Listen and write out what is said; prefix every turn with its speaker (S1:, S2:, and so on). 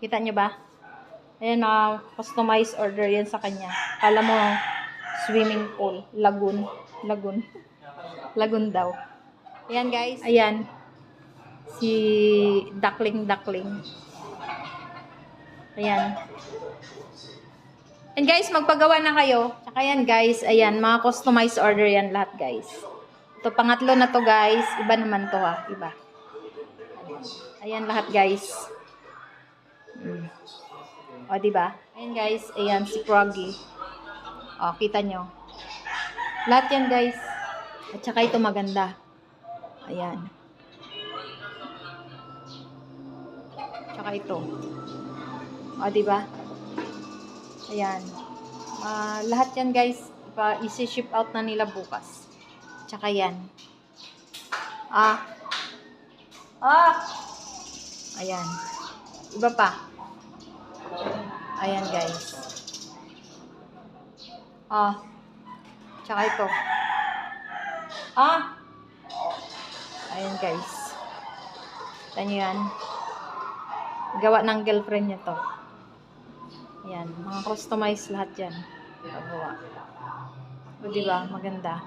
S1: Kita nyo ba? Ayan, customized order yan sa kanya. Kala mo, swimming pool. Lagoon. Lagoon daw. Ayan, guys. Ayan. Si Duckling. Ayan. And guys, magpagawa na kayo. Tsaka yan, guys. Ayan, mga customized order yan lahat, guys. Ito, pangatlo na to, guys. Iba naman to, ha. Iba. Ayan lahat, guys. O, diba? Ayan, guys. Ayan, si Froggy. O, kita nyo. Lahat yan, guys. At saka ito maganda. Ayan. Tsaka ito. O, diba? Ayan. Lahat yan, guys. Isi-ship out na nila bukas. Tsaka yan. Ayan. Iba pa. Ayan, guys. Tsaka ito. Ayan, guys. Kita nyo yan. Gawa ng girlfriend niya to. Ayan. Mga customized lahat yan. Pagawa. O, diba? Maganda.